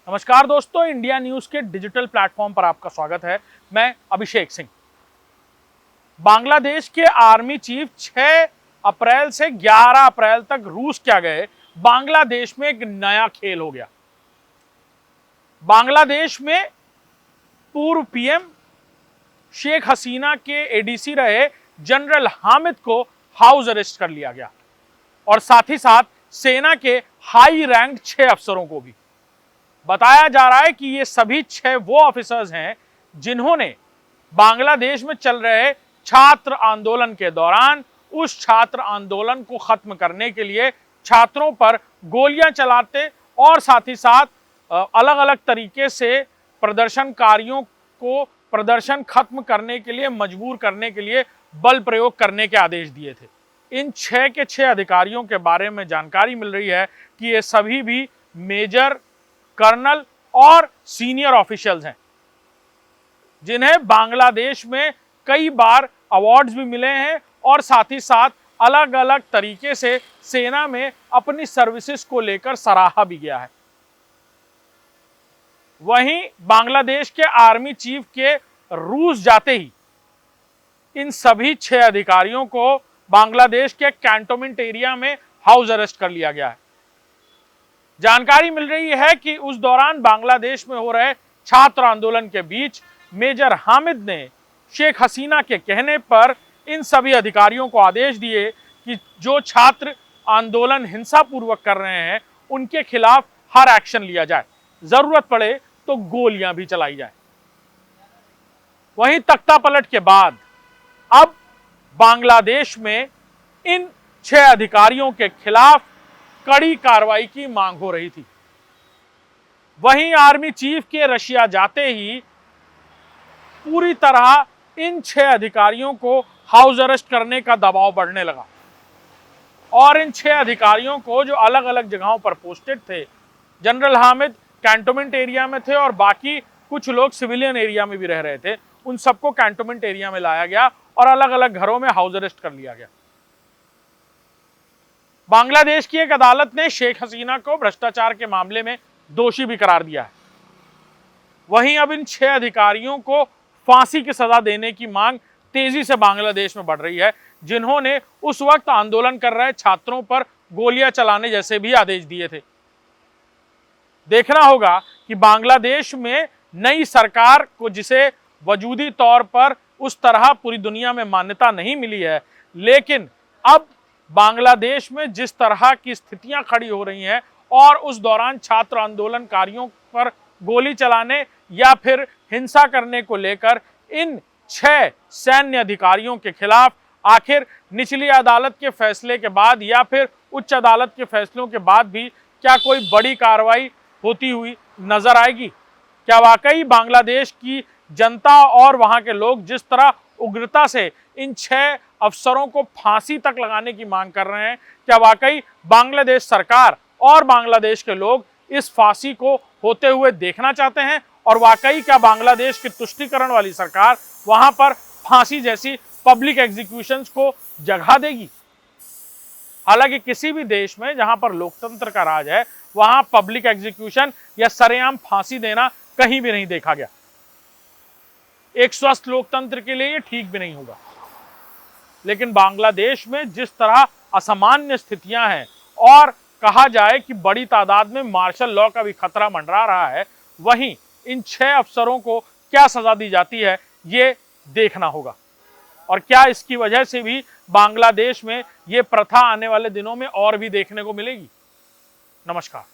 नमस्कार दोस्तों, India news के डिजिटल प्लेटफॉर्म पर आपका स्वागत है। मैं अभिषेक सिंह। बांग्लादेश के आर्मी चीफ 6 अप्रैल से 11 अप्रैल तक रूस क्या गए। बांग्लादेश में एक नया खेल हो गया। बांग्लादेश में पूर्व पीएम शेख हसीना के एडीसी रहे जनरल हामिद को हाउस अरेस्ट कर लिया गया और साथ ही साथ सेना के हाई रैंक 6 अफसरों को भी। बताया जा रहा है कि ये सभी 6 वो ऑफिसर्स हैं जिन्होंने बांग्लादेश में चल रहे छात्र आंदोलन के दौरान उस छात्र आंदोलन को खत्म करने के लिए छात्रों पर गोलियां चलाते और साथ ही साथ अलग अलग तरीके से प्रदर्शनकारियों को प्रदर्शन खत्म करने के लिए मजबूर करने के लिए बल प्रयोग करने के आदेश दिए थे। इन 6 के 6 अधिकारियों के बारे में जानकारी मिल रही है कि ये सभी भी मेजर, कर्नल और सीनियर ऑफिशियल्स हैं जिन्हें बांग्लादेश में कई बार अवार्ड्स भी मिले हैं और साथ ही साथ अलग अलग तरीके से सेना में अपनी सर्विसेज को लेकर सराहा भी गया है। वहीं बांग्लादेश के आर्मी चीफ के रूस जाते ही इन सभी 6 अधिकारियों को बांग्लादेश के कैंटोनमेंट एरिया में हाउस अरेस्ट कर लिया गया है। जानकारी मिल रही है कि उस दौरान बांग्लादेश में हो रहे छात्र आंदोलन के बीच मेजर हामिद ने शेख हसीना के कहने पर इन सभी अधिकारियों को आदेश दिए कि जो छात्र आंदोलन हिंसापूर्वक कर रहे हैं उनके खिलाफ हर एक्शन लिया जाए, जरूरत पड़े तो गोलियां भी चलाई जाए। वहीं तख्ता पलट के बाद अब बांग्लादेश में इन 6 अधिकारियों के खिलाफ कड़ी कार्रवाई की मांग हो रही थी। वहीं आर्मी चीफ के रशिया जाते ही पूरी तरह इन 6 अधिकारियों को हाउस अरेस्ट करने का दबाव बढ़ने लगा और इन 6 अधिकारियों को जो अलग अलग जगहों पर पोस्टेड थे, जनरल हामिद कैंटोनमेंट एरिया में थे और बाकी कुछ लोग सिविलियन एरिया में भी रह रहे थे, उन सबको कैंटोनमेंट एरिया में लाया गया और अलग अलग घरों में हाउस अरेस्ट कर लिया गया। बांग्लादेश की एक अदालत ने शेख हसीना को भ्रष्टाचार के मामले में दोषी भी करार दिया है। वहीं अब इन 6 अधिकारियों को फांसी की सजा देने की मांग तेजी से बांग्लादेश में बढ़ रही है, जिन्होंने उस वक्त आंदोलन कर रहे छात्रों पर गोलियां चलाने जैसे भी आदेश दिए थे। देखना होगा कि बांग्लादेश में नई सरकार को, जिसे वजूदी तौर पर उस तरह पूरी दुनिया में मान्यता नहीं मिली है, लेकिन अब बांग्लादेश में जिस तरह की स्थितियां खड़ी हो रही हैं और उस दौरान छात्र आंदोलनकारियों पर गोली चलाने या फिर हिंसा करने को लेकर इन 6 सैन्य अधिकारियों के खिलाफ आखिर निचली अदालत के फैसले के बाद या फिर उच्च अदालत के फैसलों के बाद भी क्या कोई बड़ी कार्रवाई होती हुई नजर आएगी? क्या वाकई बांग्लादेश की जनता और वहां के लोग जिस तरह उग्रता से इन 6 अफसरों को फांसी तक लगाने की मांग कर रहे हैं, क्या वाकई बांग्लादेश सरकार और बांग्लादेश के लोग इस फांसी को होते हुए देखना चाहते हैं? और वाकई क्या बांग्लादेश की तुष्टीकरण वाली सरकार वहां पर फांसी जैसी पब्लिक एग्जीक्यूशंस को जगह देगी? हालांकि किसी भी देश में जहां पर लोकतंत्र का राज है, वहां पब्लिक एग्जीक्यूशन या सरेआम फांसी देना कहीं भी नहीं देखा गया। एक स्वस्थ लोकतंत्र के लिए ये ठीक भी नहीं होगा। लेकिन बांग्लादेश में जिस तरह असामान्य स्थितियां हैं और कहा जाए कि बड़ी तादाद में मार्शल लॉ का भी खतरा मंडरा रहा है, वहीं इन 6 अफसरों को क्या सजा दी जाती है, ये देखना होगा। और क्या इसकी वजह से भी बांग्लादेश में ये प्रथा आने वाले दिनों में और भी देखने को मिलेगी? नमस्कार।